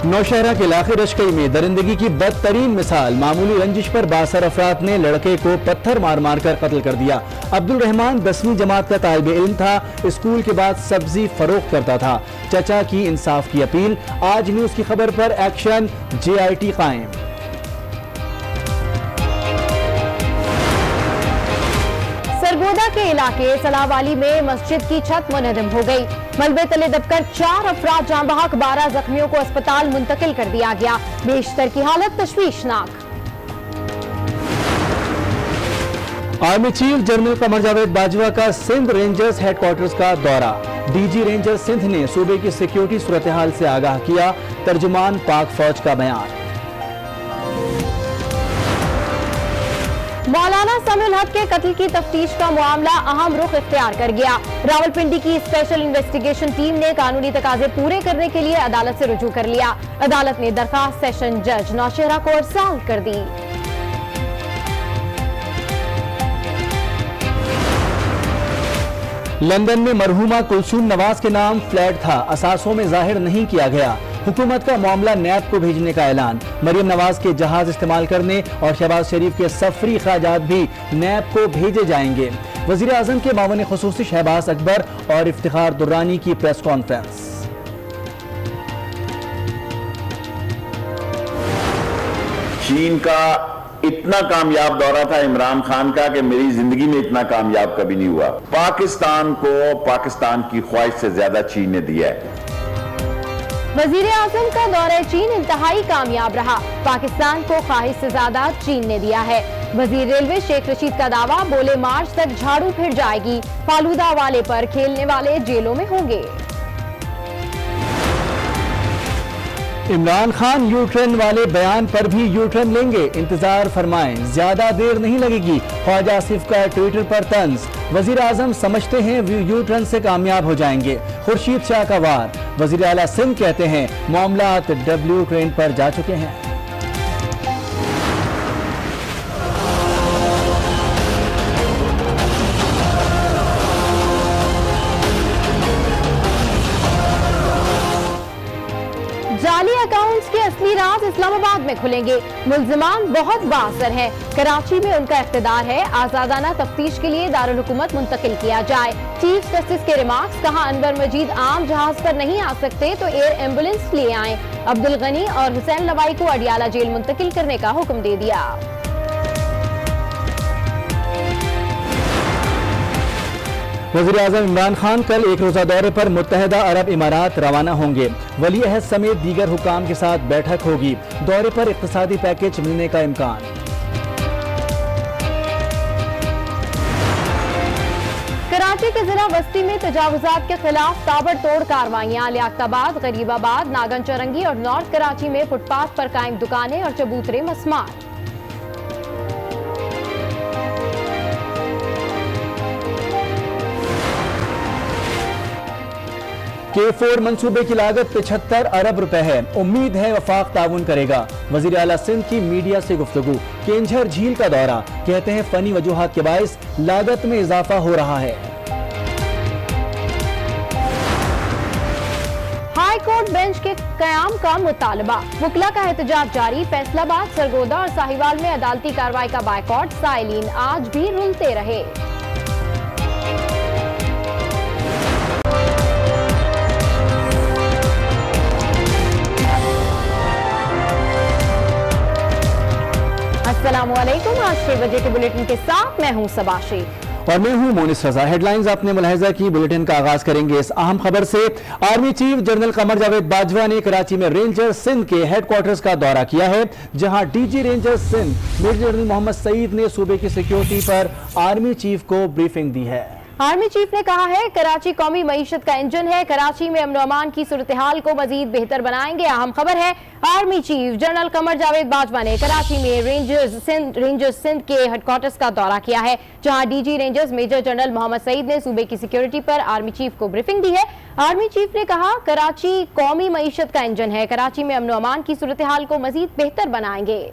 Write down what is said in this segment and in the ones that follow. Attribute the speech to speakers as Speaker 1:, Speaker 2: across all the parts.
Speaker 1: नौशहरा के इलाके रशकई में दरिंदगी की बदतरीन मिसाल। मामूली रंजिश पर बासर अफराद ने लड़के को पत्थर मार मार कर कत्ल कर दिया। अब्दुल रहमान 10वीं जमात का तालिब इल्म था। स्कूल के बाद सब्जी फरोख्त करता था। चचा की इंसाफ की अपील। आज न्यूज की खबर पर एक्शन, JIT कायम।
Speaker 2: सरगोदा के इलाके सलावाली में मस्जिद की छत मुनहदम हो गई। मलबे तले दबकर 4 अफराद जाँ बहक, 12 जख्मियों को अस्पताल मुंतकिल कर दिया गया। बेशतर की हालत तशवीशनाक।
Speaker 1: Army chief general Qamar Javed Bajwa का सिंध रेंजर्स हेडक्वार्टर्स का दौरा। DG रेंजर्स सिंध ने सूबे की सिक्योरिटी सूरत हाल से आगाह किया। तर्जुमान पाक फौज का बयान।
Speaker 2: मौलाना समीउल हक के कत्ल की तफ्तीश का मामला अहम रुख इख्तियार कर गया। रावलपिंडी की स्पेशल इन्वेस्टिगेशन टीम ने कानूनी तकाजे पूरे करने के लिए अदालत से रुजू कर लिया। अदालत ने दरखास्त सेशन जज नौशहरा को अरसाल कर दी।
Speaker 1: लंदन में मरहूमा कुलसूम नवाज के नाम फ्लैट था, असासों में जाहिर नहीं किया गया। हुकूमत का मामला नैब को भेजने का ऐलान। मरियम नवाज के जहाज इस्तेमाल करने और शहबाज शरीफ के सफरी खर्चात भी नैब को भेजे जाएंगे। वजीर आजम के मावन खुसूसी शहबाज अकबर और इफ्तिखार दुर्रानी की प्रेस कॉन्फ्रेंस।
Speaker 3: चीन का इतना कामयाब दौरा था इमरान खान का कि मेरी जिंदगी में इतना कामयाब कभी नहीं हुआ। पाकिस्तान को पाकिस्तान की ख्वाहिश से ज्यादा चीन ने दिया है।
Speaker 2: वजीर आजम का दौरा चीन इंतहाई कामयाब रहा। पाकिस्तान को ख्वाहिश से ज्यादा चीन ने दिया है। वजीर रेलवे शेख रशीद का दावा, बोले मार्च तक झाड़ू फिर जाएगी। फालूदा वाले पर खेलने वाले जेलों में होंगे।
Speaker 1: इमरान खान यू टर्न वाले बयान पर भी यू टर्न लेंगे, इंतजार फरमाएं, ज्यादा देर नहीं लगेगी। ख्वाजा आसिफ का ट्विटर पर तंज। वजीर आजम समझते हैं यू टर्न से कामयाब हो जाएंगे। खुर्शीद शाह का वार। वजीर आला सिंध कहते हैं मामलात W ट्रेन पर जा चुके हैं।
Speaker 2: जाली अकाउंट्स के असली राज इस्लामाबाद में खुलेंगे। मुल्जिमान बहुत बाअसर हैं। कराची में उनका इख्तिदार है। आजादाना तफ्तीश के लिए दारुल हुकूमत मुंतकिल किया जाए। चीफ जस्टिस के रिमार्क्स। कहा, अनवर मजीद आम जहाज पर नहीं आ सकते तो एयर एम्बुलेंस लिए आए। अब्दुल गनी और हुसैन लवाई को अडियाला जेल मुंतकिल करने का हुक्म दे दिया।
Speaker 1: वज़ीर आज़म इमरान खान कल एक रोज़ा दौरे पर मुत्तहिदा अरब इमारात रवाना होंगे। वली अहद समेत दीगर हुकाम के साथ बैठक होगी। दौरे पर इक़्तिसादी पैकेज मिलने का इम्कान।
Speaker 2: कराची के जिला वस्ती में तजावुजात के खिलाफ ताबड़तोड़ कार्रवाइयां। लियाकताबाद, गरीबाबाद, नागन चरंगी और नॉर्थ कराची में फुटपाथ पर कायम दुकानें और चबूतरे मस्मार।
Speaker 1: K4 मंसूबे की लागत 75 अरब रुपए है। उम्मीद है वफाक ताउन करेगा। वजीर आला सिंध की मीडिया से गुफ्तगू। केंझर झील का दौरा। कहते हैं फनी वजूहात के बाइस लागत में इजाफा हो रहा है।
Speaker 2: हाई कोर्ट बेंच के कयाम का मुतालबा। वकला का एहतजाज जारी। फैसलाबाद, सरगोदा और साहिवाल में अदालती कार्रवाई का बायकॉट। साइलिन आज भी रुलते रहे। अस्सलामुअलैकुम। आज 6 बजे के बुलेटिन के साथ मैं हूं सबाशी
Speaker 1: और मैं हूं मोनिस रजा। हेडलाइंस आपने मुलाहिजा की। बुलेटिन का आगाज करेंगे इस अहम खबर से। Army chief general Qamar Javed Bajwa ने कराची में रेंजर सिंध के हेडक्वार्टर्स का दौरा किया है, जहां DG ranger Sindh major general Mohammad Saeed ने सूबे की सिक्योरिटी पर आर्मी चीफ को ब्रीफिंग दी है।
Speaker 2: आर्मी चीफ ने कहा है, कराची कौमी मईशत का इंजन है। कराची में अमन अमान की सूरत हाल को मजीद बेहतर बनाएंगे। अहम खबर है, army chief general Qamar Javed Bajwa ने कराची में रेंजर्स सिंध के हेडक्वार्टर्स का दौरा किया है, जहां DG rangers major general Mohammad Saeed ने सूबे की सिक्योरिटी पर आर्मी चीफ को ब्रीफिंग दी है। आर्मी चीफ ने कहा, कराची कौमी मईशत का इंजन है। कराची में अमन अमान की सूरत हाल को मजीद बेहतर बनाएंगे।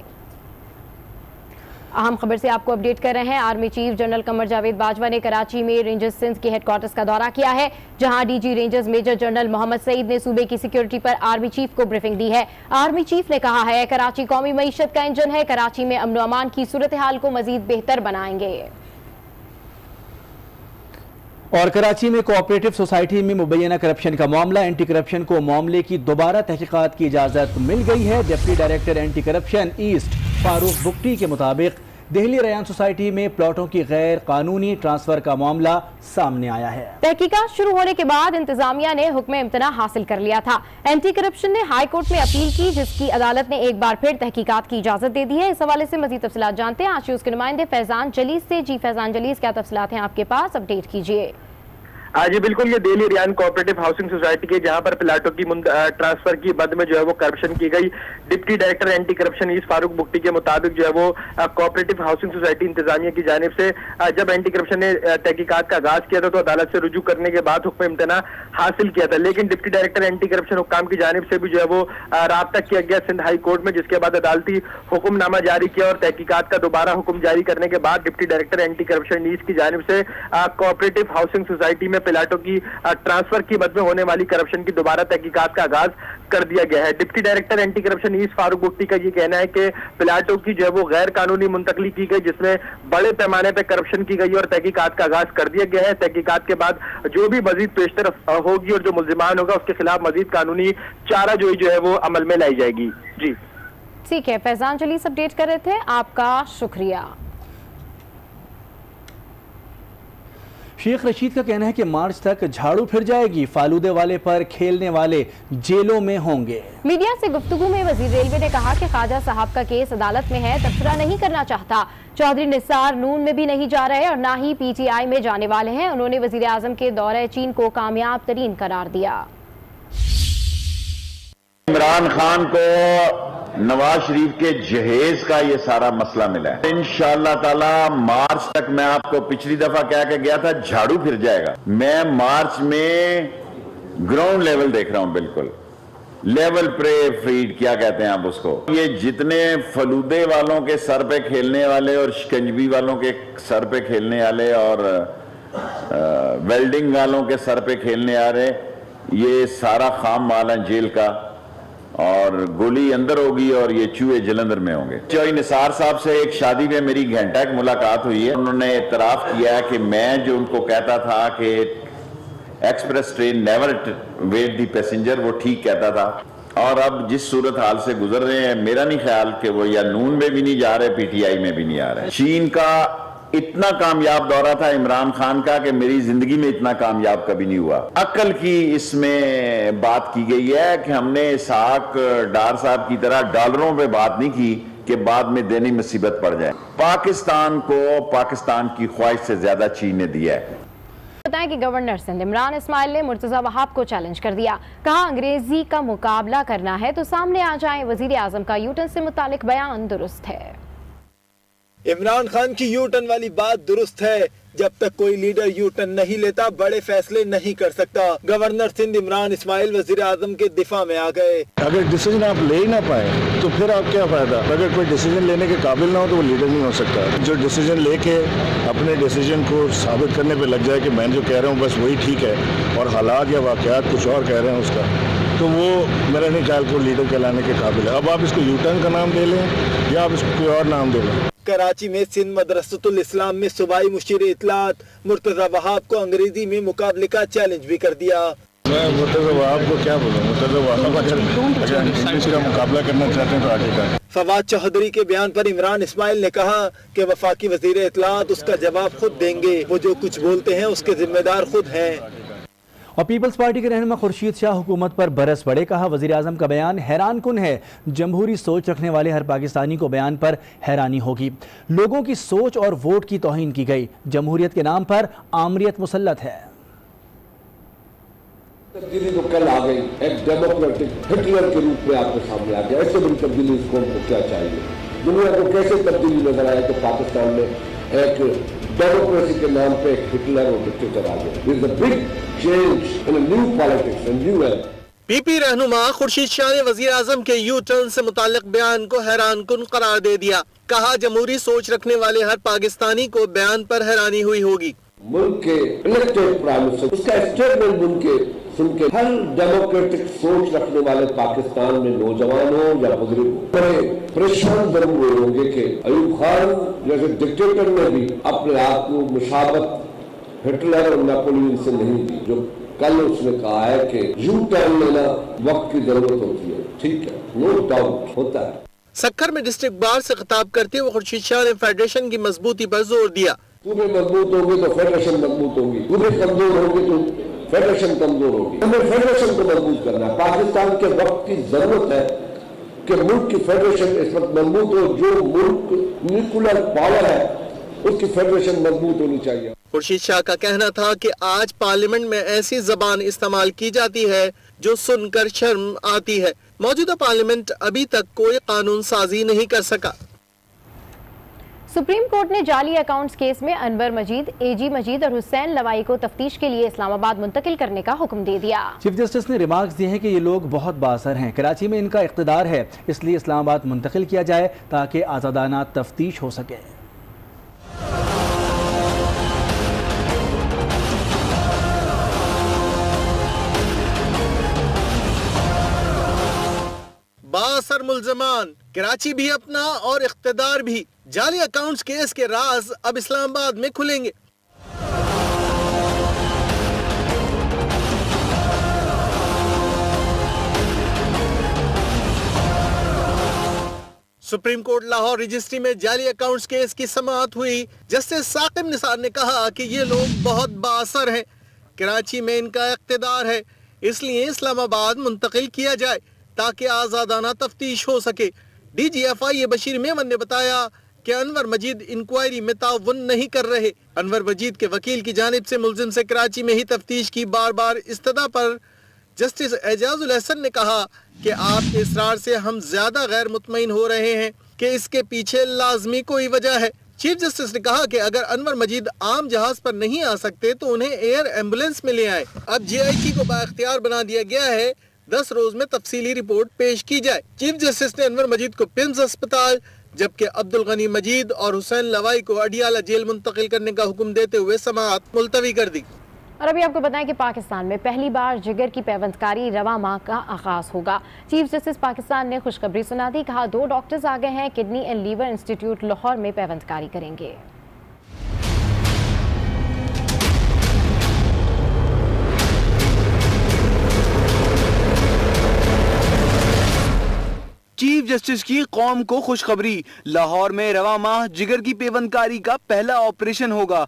Speaker 2: अहम खबर से आपको अपडेट कर रहे हैं। Army chief general Qamar Javed Bajwa ने कराची में रेंजर्स सिंध के हेडक्वार्टर्स का दौरा किया है, जहां DG rangers major general Mohammad Saeed ने सूबे की सिक्योरिटी पर आर्मी चीफ को ब्रीफिंग दी है। आर्मी चीफ ने कहा है, कराची कौमी मईशत का इंजन है, कराची में अमन व अमान की सूरत हाल को मजीद बेहतर बनाएंगे।
Speaker 1: और कराची में कोऑपरेटिव सोसाइटी में मुबैना करप्शन का मामला, एंटी करप्शन को मामले की दोबारा तहकीकात की इजाजत मिल गई है। Deputy director anti corruption east Farooq Bukti के मुताबिक दिल्ली रयान सोसाइटी में प्लॉटों की गैर कानूनी ट्रांसफर का मामला सामने आया है।
Speaker 2: तहकीकात शुरू होने के बाद इंतजामिया ने हुक्म इम्तना हासिल कर लिया था। एंटी करप्शन ने हाई कोर्ट में अपील की, जिसकी अदालत ने एक बार फिर तहकीकात की इजाजत दे दी है। इस हवाले से मजीद तफसीलात जानते हैं आशीष के नुमाइंदे फैजान जलीस से। जी फैजान जलीस, क्या तफसीलात हैं आपके पास, अपडेट कीजिए।
Speaker 4: जी बिल्कुल, ये Delhi Riyan cooperative housing society के जहां पर प्लाटों की ट्रांसफर की बद में जो है वो करप्शन की गई। Deputy director anti corruption east Farooq Bukti के मुताबिक जो है वो कोऑपरेटिव हाउसिंग सोसाइटी इंतजामिया की जानिब से जब एंटी करप्शन ने तहकीकात का आगाज किया था तो अदालत से रुजू करने के बाद हुक्म इम्तना हासिल किया था, लेकिन डिप्टी डायरेक्टर एंटी करप्शन हुक्काम की जानिब से भी जो है वो राब्ता किया गया सिंध हाई कोर्ट में, जिसके बाद अदालती हुक्मनामा जारी किया और तहकीकात का दोबारा हुक्म जारी करने के बाद deputy director anti corruption east की जानिब से कोऑपरेटिव हाउसिंग सोसाइटी में प्लाटों की ट्रांसफर की मद में होने वाली करप्शन की दोबारा तहकीकात का आगाज कर दिया गया है। Deputy director anti corruption east Farooq Bukti का ये कहना है कि प्लाटों की जो है वो गैर कानूनी मुंतकली की गई, जिसमें बड़े पैमाने पर करप्शन की गई और तहकीकात का आगाज कर दिया गया है। तहकीकात के बाद जो भी मजीद पेशरफ होगी और जो मुल्जिमान होगा उसके खिलाफ मजीद कानूनी चारा जो है वो अमल में लाई जाएगी। जी
Speaker 2: ठीक है, फैजान जलीस अपडेट कर रहे थे, आपका शुक्रिया।
Speaker 1: शेख रशीद का कहना है कि मार्च तक झाड़ू फिर जाएगी, फालूदे वाले पर खेलने वाले जेलों में होंगे।
Speaker 2: मीडिया से गुफ्तगू में वजीर रेलवे ने कहा कि ख्वाजा साहब का केस अदालत में है, तबसरा नहीं करना चाहता। चौधरी निसार नून में भी नहीं जा रहे और ना ही पीटीआई में जाने वाले हैं। उन्होंने वजीर आजम के दौरे चीन को कामयाब तरीन करार दिया।
Speaker 3: इमरान खान को नवाज शरीफ के जहेज का ये सारा मसला मिला है। इंशाअल्लाह ताला मार्च तक, मैं आपको पिछली दफा कह के गया था, झाड़ू फिर जाएगा। मैं मार्च में ग्राउंड लेवल देख रहा हूं, बिल्कुल लेवल प्ले फील्ड क्या कहते हैं आप उसको। ये जितने फलूदे वालों के सर पे खेलने वाले और शिकंजवी वालों के सर पे खेलने वाले और वेल्डिंग वालों के सर पे खेलने आ रहे, ये सारा खाम माल है जेल का, और गोली अंदर होगी और ये चूहे जलंधर में होंगे। चौधरी निसार साहब से एक शादी में मेरी घंटा एक मुलाकात हुई है। उन्होंने इतराफ किया कि मैं जो उनको कहता था कि एक्सप्रेस ट्रेन नेवर वेट दी पैसेंजर, वो ठीक कहता था। और अब जिस सूरत हाल से गुजर रहे हैं, मेरा नहीं ख्याल कि वो या नून में भी नहीं जा रहे, पीटीआई में भी नहीं आ रहे। चीन का इतना कामयाब दौरा था इमरान खान का कि मेरी जिंदगी में इतना कामयाब कभी नहीं हुआ। अक्ल की इसमें बात की गई है कि हमने इसहाक डार साहब की तरह डॉलरों पे बात नहीं की कि बाद में देनी मुसीबत पड़ जाए। पाकिस्तान को पाकिस्तान की ख्वाहिश से ज्यादा चीन ने दिया है।
Speaker 2: बताएं कि गवर्नर सिंध इमरान इस्माइल ने मुर्तजा वहाब को चैलेंज कर दिया। कहा, अंग्रेजी का मुकाबला करना है तो सामने आ जाएं। वजीर आजम का यूटर्न से मुतालिक बयान दुरुस्त है।
Speaker 5: इमरान खान की यू टर्न वाली बात दुरुस्त है। जब तक कोई लीडर यू टर्न नहीं लेता बड़े फैसले नहीं कर सकता। गवर्नर सिंध इमरान इस्माइल वजीर आजम के दिफा में आ गए।
Speaker 6: अगर डिसीजन आप ले ही ना पाए तो फिर आप क्या फायदा। अगर कोई डिसीजन लेने के काबिल ना हो तो वो लीडर नहीं हो सकता। जो डिसीजन लेके अपने डिसीजन को साबित करने पे लग जाए कि मैं जो कह रहा हूँ बस वही ठीक है और हालात या वाकयात कुछ और कह रहे हैं उसका, तो वो मेरा नहीं ख्याल को लीडर कहलाने के काबिल है। अब आप इसको यू टर्न का नाम दे लें या आप इसको कोई और नाम दे लें।
Speaker 5: कराची में सिंध मदरसतुल इस्लाम में सूबाई मुशीर इतलात मुर्तजा वहाब को अंग्रेजी में मुकाबले का चैलेंज भी कर दिया।
Speaker 6: मैं मुर्तजा वहाब को क्या बोलूं, मुर्तजा वहाब अगर इंग्लिश का मुकाबला करना चाहते हैं तो आगे का।
Speaker 5: फवाद चौधरी के बयान पर इमरान इस्माइल ने कहा कि वफाकी वजीर इतलात उसका जवाब खुद देंगे, वो जो कुछ बोलते हैं उसके जिम्मेदार खुद हैं।
Speaker 1: और पीपल्स पार्टी के रहनुमा खुर्शीद शाह हुकूमत पर बरस पड़े। कहा, वजीर आजम का बयान हैरान कुन है। जमहूरी सोच रखने वाले हर पाकिस्तानी को बयान पर हैरानी होगी। लोगों की सोच और वोट की तौहीन की गई। जमहूरियत के नाम पर आमरीत मुसल्लत है।
Speaker 7: तब्दीली तो कल आ गई, एक डेमोक्रेटिक हिटलर के रूप में आपके सामने आ गया। ऐसे बड़ी तब्दीली इसको हमको क्या चाहिए? दुनिया को कैसे तब्दीली नजर आए कि पाकिस्तान में एक डेमोक्रेसी के नाम पे एक हिटलर और डिक्टेटर आ गया। There is a big change in a new politics, a new era.
Speaker 5: PP रहनुमा खुर्शीद शाह ने वजीर आजम के यू टर्न से मुताल्लिक बयान को हैरान कुन करार दे दिया। कहा, जमहूरी सोच रखने वाले हर पाकिस्तानी को बयान पर हैरानी हुई होगी।
Speaker 7: मुल्क के इलेक्टेड प्राइम मिनिस्टर उसका स्टेटमेंट सुन के हर डेमोक्रेटिक सोच रखने वाले पाकिस्तान में नौजवान हो या बुजुर्ग हो बड़े परेशान जरूर हुए होंगे कि अयूब खान जैसे डिक्टेटर ने भी अपने आप को मुशाबत हिटलर और नेपोलियन से नहीं दी। जो कल उसने कहा है कि यू टर्न लेना वक्त की जरूरत होती है, ठीक है, नो डाउट होता है।
Speaker 5: सक्खर में डिस्ट्रिक्ट बार से खिताब करते हुए खुर्शीद शाह ने फेडरेशन की मजबूती पर जोर दिया।
Speaker 7: पूरे मजबूत होंगे तो फेडरेशन मजबूत होगी, पूरे कमजोर होंगे तो फेडरेशन कमजोर होगी। हमें फेडरेशन को मजबूत करना है। पाकिस्तान के वक्त की जरूरत है कि मुल्क की फेडरेशन इस वक्त मजबूत हो। जो मुल्क न्यूक्लियर पावर है उसकी फेडरेशन मजबूत होनी चाहिए।
Speaker 5: खुर्शीद शाह का कहना था कि आज पार्लियामेंट में ऐसी जबान इस्तेमाल की जाती है जो सुनकर शर्म आती है। मौजूदा पार्लियामेंट अभी तक कोई कानून साजी नहीं कर सका।
Speaker 2: सुप्रीम कोर्ट ने जाली अकाउंट्स केस में अनवर मजीद, एजी मजीद और हुसैन लवाई को तफ्तीश के लिए इस्लामाबाद मुंतकिल करने का हुक्म दे दिया।
Speaker 1: चीफ जस्टिस ने रिमार्क्स दिए हैं कि ये लोग बहुत बाअसर हैं, कराची में इनका इख्तिदार है, इसलिए इस्लामाबाद मुंतकिल किया जाए ताकि आज़ादाना तफ्तीश हो सके।
Speaker 5: बाअसर मुल्ज़मान, कराची भी अपना और इख्तिदार भी। जाली अकाउंट्स केस के राज अब इस्लामाबाद में खुलेंगे। सुप्रीम कोर्ट लाहौर रजिस्ट्री में जाली अकाउंट्स केस की समाअत हुई। जस्टिस साकिब निसार ने कहा कि ये लोग बहुत बाअसर हैं, कराची में इनका इख्तिदार है, इसलिए इस्लामाबाद मुंतकिल किया जाए ताकि आज़ादाना तफ्तीश हो सके। DGFI बशीर मेमन ने बताया कि अनवर मजीद इंक्वायरी में ताउन नहीं कर रहे। अनवर मजीद के वकील की जानिब से मुल्जिम से कराची में ही तफ्तीश की बार बार इस्तदा पर जस्टिस एजाजुल हसन ने कहा कि आपके इसरार से हम ज्यादा गैर मुतमईन हो रहे हैं कि इसके पीछे लाजमी कोई वजह है। चीफ जस्टिस ने कहा कि अगर अनवर मजीद आम जहाज पर नहीं आ सकते तो उन्हें एयर एम्बुलेंस में ले आए। अब JIT को बाइख्तियार बना दिया गया है, 10 रोज में तफसीली रिपोर्ट पेश की जाए। चीफ जस्टिस ने अनवर मजीद को पिम्स अस्पताल जबकि अब्दुल गनी मजीद और हुसैन लवाई को अडियाला जेल मुंतकिल करने का हुक्म देते हुए समाअत मुलतवी कर दी।
Speaker 2: और अभी आपको बताएं कि पाकिस्तान में पहली बार जिगर की पैवंदकारी रवा माह का आगाज होगा। चीफ जस्टिस पाकिस्तान ने खुशखबरी सुना दी। कहा 2 डॉक्टर्स आ गए हैं, kidney and liver institute Lahore में पैवंदकारी करेंगे।
Speaker 8: चीफ जस्टिस की कौम को खुशखबरी, लाहौर में रवा माह जिगर की पेवंदकारी का पहला ऑपरेशन होगा।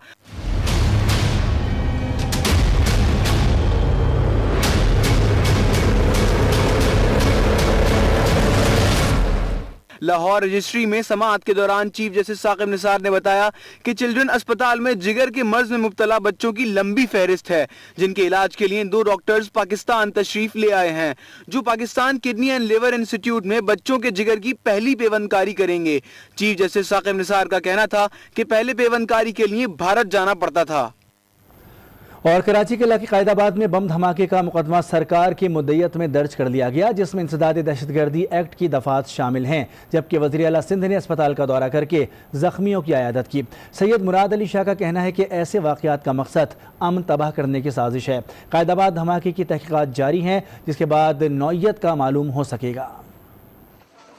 Speaker 8: लाहौर रजिस्ट्री में समाअत के दौरान चीफ जस्टिस साकिब निसार ने बताया कि चिल्ड्रन अस्पताल में जिगर के मर्ज में मुब्तला बच्चों की लंबी फहरिस्त है, जिनके इलाज के लिए 2 डॉक्टर्स पाकिस्तान तशरीफ ले आए हैं, जो Pakistan kidney and liver institute में बच्चों के जिगर की पहली पेवंदकारी करेंगे। चीफ जस्टिस साकिब निसार का कहना था कि पहले पेवंदकारी के लिए भारत जाना पड़ता था।
Speaker 1: और कराची के इलाके कायदाबाद में बम धमाके का मुकदमा सरकार की मुद्दत में दर्ज कर लिया गया, जिसमें इंसदाद दहशतगर्दी एक्ट की दफात शामिल हैं। जबकि वज़ीर आला सिंध ने अस्पताल का दौरा करके जख्मियों की अयादत की। सैयद मुराद अली शाह का कहना है कि ऐसे वाक़यात का मकसद अमन तबाह करने की साजिश है। कायदाबाद धमाके की तहकीकात जारी हैं, जिसके बाद नौइयत का मालूम हो सकेगा।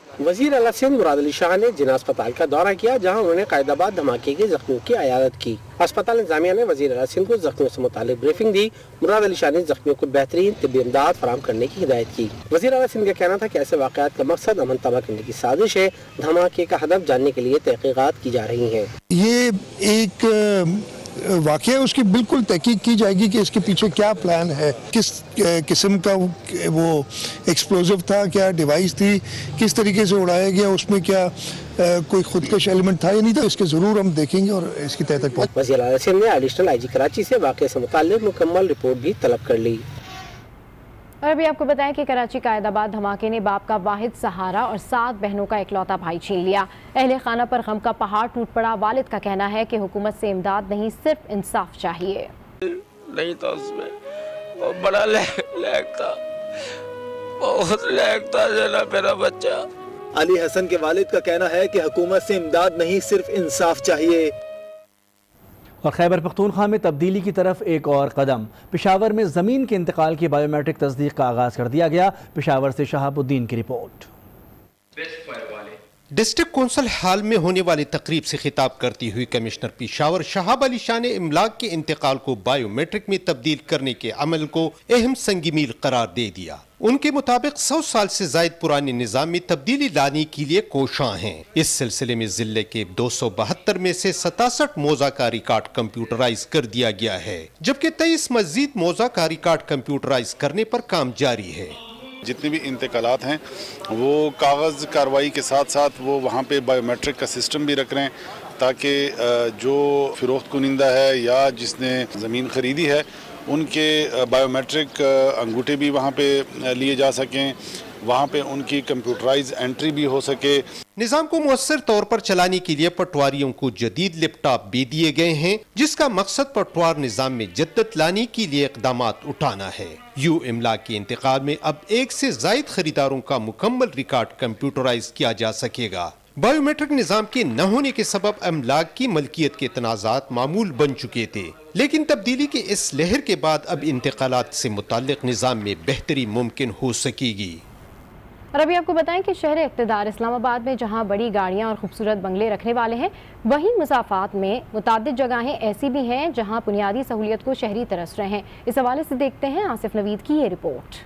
Speaker 9: वज़ीर आला सिंध मुराद अली शाह ने जिना अस्पताल का दौरा किया, जहां उन्होंने कायदाबाद धमाके के जख्मियों की अयादत की। अस्पताल इंतजामिया ने वज़ीर आला सिंध को जख्मियों से मुतालिक ब्रीफिंग दी। मुराद अली शाह ने जख्मियों को बेहतरीन तिब्बी इमदाद फराहम करने की हिदायत की। वज़ीर आला सिंध का कहना था कि ऐसे वाक़यात का मकसद अमन तबाह करने की साजिश है। धमाके का हदफ जानने के लिए तहकीकात की जा रही है।
Speaker 10: ये एक वाक़या उसकी बिल्कुल तहकीक की जाएगी कि इसके पीछे क्या प्लान है, किस किस्म का वो एक्सप्लोजिव था, क्या डिवाइस थी, किस तरीके से उड़ाया गया, उसमें क्या कोई खुदकश एलिमेंट था या नहीं था, इसके ज़रूर हम देखेंगे और इसकी तह तक पहुँच।
Speaker 9: वज़ीर आला सिंध ने एडिशनल IG कराची से वाक़े से मुताल्लिक़ मुकम्मल रिपोर्ट भी तलब कर ली।
Speaker 2: और अभी आपको बताएं कि कराची कायदाबाद धमाके ने बाप का वाहिद सहारा और 7 बहनों का इकलौता भाई छीन लिया। अहले खाना पर गम का पहाड़ टूट पड़ा। वालिद का कहना है कि हुकूमत से इमदाद नहीं, सिर्फ इंसाफ चाहिए।
Speaker 11: नहीं था उसमें, और बड़ा लैक था, बहुत लहकता चला मेरा बच्चा।
Speaker 12: अली हसन के वालिद का कहना है कि हुकूमत से इमदाद नहीं, सिर्फ इंसाफ चाहिए।
Speaker 1: और खैबर पख्तूनख्वा में तब्दीली की तरफ एक और कदम। पेशावर में ज़मीन के इंतकाल की बायोमेट्रिक तस्दीक का आगाज़ कर दिया गया। पेशावर से शहाबुद्दीन की रिपोर्ट।
Speaker 13: डिस्ट्रिक्ट कौंसिल हाल में होने वाली तकरीब से खिताब करती हुई कमिश्नर पेशावर शहाब अली शाह ने इमलाक के इंतकाल को बायोमेट्रिक में तब्दील करने के अमल को अहम संग मील करार दे दिया। उनके मुताबिक 100 साल से जायद पुराने निज़ाम में तब्दीली लाने के लिए कोशां हैं। इस सिलसिले में जिले के 272 में से 67 मौजा का रिकॉर्ड कंप्यूटराइज कर दिया गया है, जबकि 23 मजीद मौजा का रिकॉर्ड कंप्यूटराइज करने पर काम जारी है।
Speaker 14: जितने भी इंतकालात हैं वो कागज़ कार्रवाई के साथ साथ वो वहाँ पे बायोमेट्रिक का सिस्टम भी रख रहे हैं, ताकि जो फ़रोख्त कुनिंदा है या जिसने ज़मीन ख़रीदी है उनके बायोमेट्रिक अंगूठे भी वहाँ पे लिए जा सकें, वहाँ पे उनकी कंप्यूटराइज एंट्री भी हो सके।
Speaker 13: निज़ाम को मुअस्सर तौर पर चलाने के लिए पटवारियों को जदीद लैपटॉप भी दिए गए हैं, जिसका मकसद पटवार निज़ाम में जद्दत लाने के लिए इक़दामात उठाना है। यूं इमलाक के इंतकाल में अब 1 से ज़ायद खरीदारों का मुकम्मल रिकॉर्ड कंप्यूटराइज किया जा सकेगा। बायोमेट्रिक निज़ाम के न होने के सबब अमलाक की मलकियत के तनाज़ात मामूल बन चुके थे, लेकिन तब्दीली के इस लहर के बाद अब इंतकालात से मुताल्लिक निज़ाम में बेहतरी मुमकिन हो सकेगी।
Speaker 2: और अभी आपको बताएं कि शहर इक़्तिदार इस्लामाबाद में जहां बड़ी गाड़ियां और खूबसूरत बंगले रखने वाले हैं, वहीं मुसाफात में मुताद्दिद जगहें ऐसी भी हैं जहां बुनियादी सहूलियत को शहरी तरस रहे हैं। इस हवाले से देखते हैं आसिफ नवीद की ये रिपोर्ट।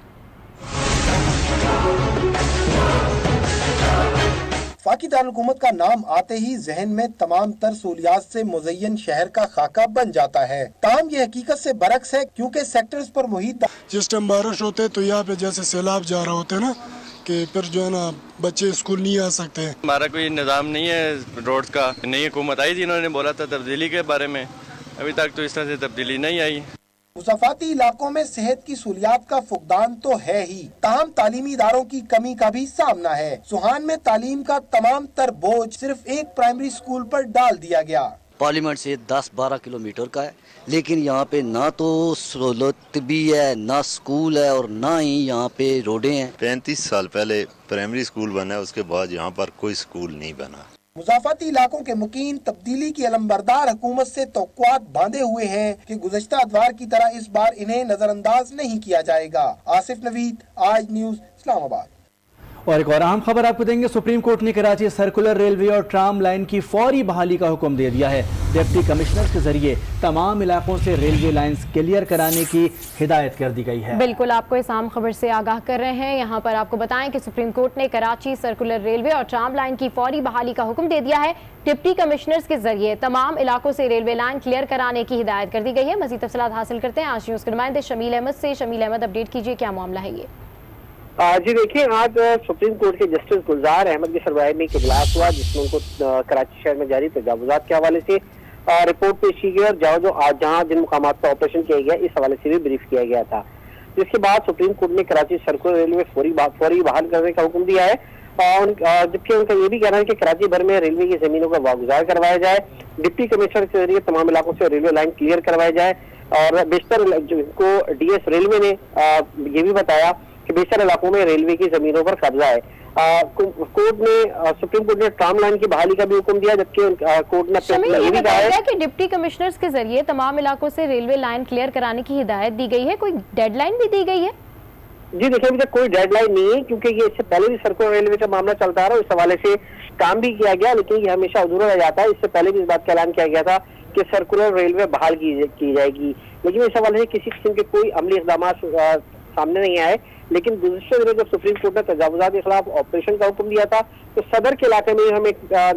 Speaker 15: वफाकी दारुल-हुकूमत का नाम आते ही जहन में तमाम तर सहूलियात से मुज़य्यन शहर का खाका बन जाता है। ताहम ये हकीकत से बरक्स है, क्योंकि सेक्टर्स पर मुहित
Speaker 16: जिस टाइम बारिश होते तो यहाँ पे जैसे सैलाब जा रहा होते ना कि फिर जो है ना बच्चे स्कूल नहीं आ सकते।
Speaker 17: हमारा कोई निज़ाम नहीं है रोड का। नई हुकूमत आई थी, इन्होंने बोला था तब्दीली के बारे में, अभी तक तो इस तरह से तब्दीली नहीं आई।
Speaker 15: मुसाफाती इलाकों में सेहत की सहूलियात का फुकदान तो है ही, ताहम तालीमी इदारों की कमी का भी सामना है। सुहान में तालीम का तमाम तर बोझ सिर्फ एक प्राइमरी स्कूल पर डाल दिया गया।
Speaker 18: पार्लियामेंट से 10-12 किलोमीटर का है, लेकिन यहाँ पे ना तो सहूलत भी है, ना स्कूल है और ना ही यहाँ पे रोडें हैं।
Speaker 19: 35 साल पहले प्राइमरी स्कूल बना, उसके बाद यहाँ पर कोई स्कूल नहीं बना।
Speaker 15: मुसाफाती इलाकों के मुकीन तब्दीली की अलमबरदार हुकूमत से तवक्कुआत बांधे हुए हैं कि गुज़श्ता अदवार की तरह इस बार इन्हें नजरअंदाज नहीं किया जाएगा। आसिफ नवीद, आज न्यूज़, इस्लामाबाद।
Speaker 1: और एक और अहम खबर आपको देंगे। सुप्रीम कोर्ट ने कराची सर्कुलर रेलवे और ट्राम लाइन की फौरी बहाली का हुक्म दे दिया है। डिप्टी कमिश्नर के जरिए तमाम इलाकों से रेलवे लाइंस क्लियर कराने की हिदायत कर दी गई है।
Speaker 2: बिल्कुल, आपको इस आम खबर से आगाह कर रहे हैं। यहाँ पर आपको बताएं कि सुप्रीम कोर्ट ने कराची सर्कुलर रेलवे और ट्राम लाइन की फौरी बहाली का हुक्म दे दिया है। डिप्टी कमिश्नर्स के जरिए तमाम इलाकों से रेलवे लाइन क्लियर कराने की हिदायत कर दी गई है। मजीद तफसीलात हासिल करते हैं आज न्यूज़ के नुमाइंदे शमील अहमद से। शमील अहमद, अपडेट कीजिए, क्या मामला है ये?
Speaker 4: जी देखिए, आज सुप्रीम कोर्ट के जस्टिस गुलजार अहमद की सरबराही में एक इजलास हुआ, जिसमें उनको कराची शहर में जारी तजावुजात के हवाले से रिपोर्ट पेश की गई और जहाँ जिन मुकामात पर ऑपरेशन किया गया इस हवाले से भी ब्रीफ किया गया था। जिसके बाद सुप्रीम कोर्ट ने कराची सर्कुलर रेलवे फौरी बहाल करने का हुक्म दिया है। जबकि उनका ये भी कहना है कि कराची भर में रेलवे की जमीनों का वागुजार करवाया जाए, डिप्टी कमिश्नर के जरिए तमाम इलाकों से रेलवे लाइन क्लियर करवाया जाए। और बेशतर जिनको डीएस रेलवे ने ये भी बताया कि बेशतर इलाकों में रेलवे की जमीनों पर कब्जा है। सुप्रीम कोर्ट ने ट्राम लाइन की बहाली का भी हुक्म दिया, जबकि कोर्ट ने ये भी कहा है
Speaker 2: कि डिप्टी कमिश्नर्स के जरिए तमाम इलाकों से रेलवे लाइन क्लियर कराने की हिदायत दी गई है। कोई डेडलाइन भी दी गई है?
Speaker 4: जी देखिए, अभी तक कोई डेडलाइन नहीं है, क्योंकि ये इससे पहले भी सर्कुलर रेलवे का मामला चलता रहा, इस हवाले से काम भी किया गया, लेकिन ये हमेशा अधूरा रह जाता है। इससे पहले भी इस बात का ऐलान किया गया था कि सर्कुलर रेलवे बहाल की जाएगी, लेकिन इस हवाले से किसी किस्म के कोई अमली इक़दाम सामने नहीं आए। लेकिन गुज़श्ता दिनों जब सुप्रीम कोर्ट ने तजावुज़ात के खिलाफ ऑपरेशन का हुक्म दिया था, तो सदर के इलाके में हमें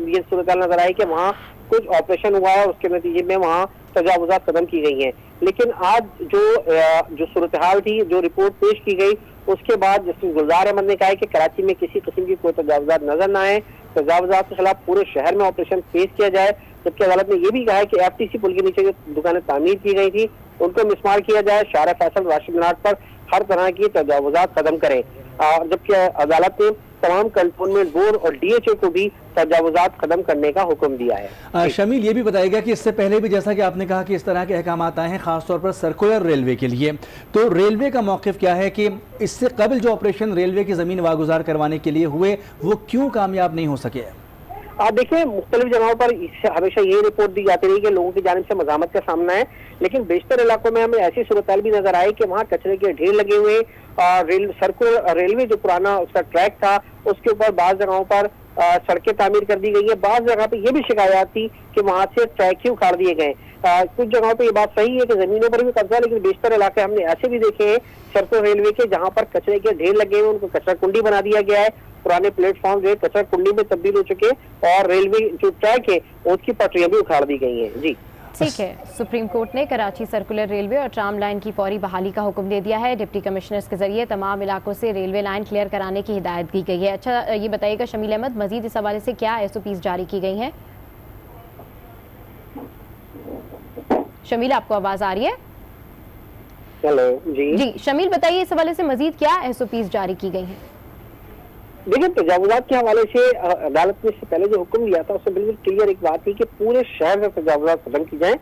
Speaker 4: ये सूरत नजर आई कि वहाँ कुछ ऑपरेशन हुआ है, उसके नतीजे में वहाँ तजावुज़ात खत्म की गई हैं। लेकिन आज जो सूरत हाल थी, जो रिपोर्ट पेश की गई, उसके बाद जस्टिस गुलजार अहमद ने कहा है कि कराची में किसी किस्म की कोई तजावुज़ात नजर न आए, तजावुज़ात के खिलाफ पूरे शहर में ऑपरेशन पेश किया जाए। जबकि अदालत ने यह भी कहा है कि FTC पुल के नीचे जो दुकानें तामीर की गई थी उनको मिसमार किया जाए, शारा फैसल राशिद मीनार पर हर तरह की तजावुज़ात खत्म करें। जबकि अदालत ने तमाम कंटोनमेंट बोर्ड और DHA को भी
Speaker 9: तजावुजात खत्म करने का हुक्म दिया है।
Speaker 1: शमील, ये भी बताएगा कि इससे पहले भी जैसा कि आपने कहा कि इस तरह के अहकाम आए हैं खासतौर पर सर्कुलर रेलवे के लिए, तो रेलवे का मौक़िफ़ क्या है कि इससे कबल जो ऑपरेशन रेलवे की ज़मीन वागुजार करवाने के लिए हुए वो क्यों कामयाब नहीं हो सके?
Speaker 9: आप देखिए, मुख्तलिफ जगहों पर हमेशा ये रिपोर्ट दी जाती रही कि लोगों की जानिब से मज़ामत का सामना है, लेकिन बेशतर इलाकों में हमें ऐसी सूरत भी नजर आई कि वहाँ कचरे के ढेर लगे हुए और सर्कुलर रेलवे जो पुराना उसका ट्रैक था उसके ऊपर बाज़ जगहों पर सड़कें तामीर कर दी गई है। बाज़ जगह पे ये भी शिकायत थी कि वहाँ से ट्रैक ही उखाड़ दिए गए। कुछ जगहों पे ये बात सही है कि जमीनों पर भी कब्जा, लेकिन बेशतर इलाके हमने ऐसे भी देखे हैं सर्कुलर रेलवे के जहाँ पर कचरे के ढेर लगे हुए, उनको कचरा कुंडी बना दिया गया है। पुराने प्लेटफॉर्म जो है कचरा कुंडी में तब्दील हो चुके और रेलवे जो ट्रैक है उसकी पटरियां भी उखाड़ दी गई हैं। जी
Speaker 2: ठीक है। सुप्रीम कोर्ट ने कराची सर्कुलर रेलवे और ट्राम लाइन की फौरी बहाली का हुक्म दे दिया है। डिप्टी कमिश्नर्स के जरिए तमाम इलाकों से रेलवे लाइन क्लियर कराने की हिदायत की गई है। अच्छा, ये बताइएगा शमील अहमद, मजीद इस हवाले से क्या SOPs जारी की गई हैं? शमील, आपको आवाज आ रही है?
Speaker 9: हेलो जी
Speaker 2: शमील, बताइए इस हवाले से मजीद क्या SOPs जारी की गई हैं?
Speaker 9: देखिए, तजावुजात के हवाले से अदालत ने इससे पहले जो हुक्म दिया था उसमें बिल्कुल क्लियर एक बात थी कि पूरे शहर में तजावुजात खत्म की जाए,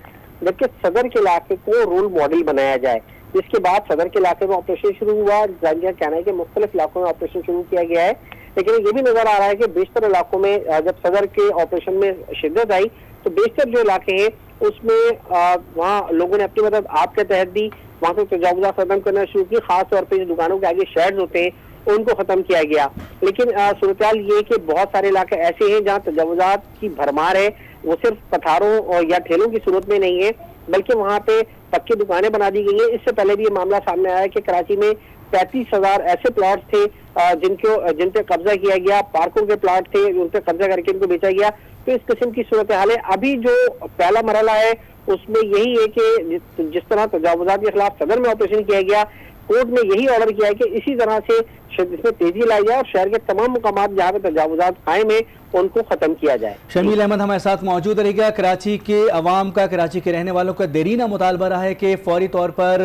Speaker 9: जबकि सदर के इलाके को रोल मॉडल बनाया जाए। इसके बाद सदर के इलाके में ऑपरेशन शुरू हुआ। जानिया कहना है कि मुख्तलिफ इलाकों में ऑपरेशन शुरू किया गया है, लेकिन ये भी नजर आ रहा है कि बेशतर इलाकों में जब सदर के ऑपरेशन में शिद्दत आई तो बेशतर जो इलाके हैं उसमें वहाँ लोगों ने अपनी मदद आपके तहत दी, वहाँ से तजावुजात खत्म करना शुरू की। खास तौर पर जो दुकानों के आगे शेड्स होते हैं उनको खत्म किया गया। लेकिन सूरत ये कि बहुत सारे इलाके ऐसे हैं जहाँ तजावुजात की भरमार है। वो सिर्फ पथारों और या ठेलों की सूरत में नहीं है, बल्कि वहाँ पे पक्की दुकानें बना दी गई हैं। इससे पहले भी ये मामला सामने आया कि कराची में 35,000 ऐसे प्लॉट्स थे जिन पे कब्जा किया गया, पार्कों के प्लॉट थे उन पे कब्जा करके इनको बेचा गया। तो इस किस्म की सूरत हाल है। अभी जो पहला मरहला है उसमें यही है कि जिस तरह तजावुजात के खिलाफ सदर में ऑपरेशन किया गया, कोर्ट ने यही ऑर्डर किया है कि इसी तरह से इसमें तेजी लाई जाए और शहर के तमाम मुकामात जहाँ पे तजावुजात कायम है उनको खत्म किया जाए।
Speaker 1: शमील अहमद हमारे साथ मौजूद रहेगा। कराची के अवाम का, कराची के रहने वालों का देरीना मुतालबा रहा है कि फौरी तौर पर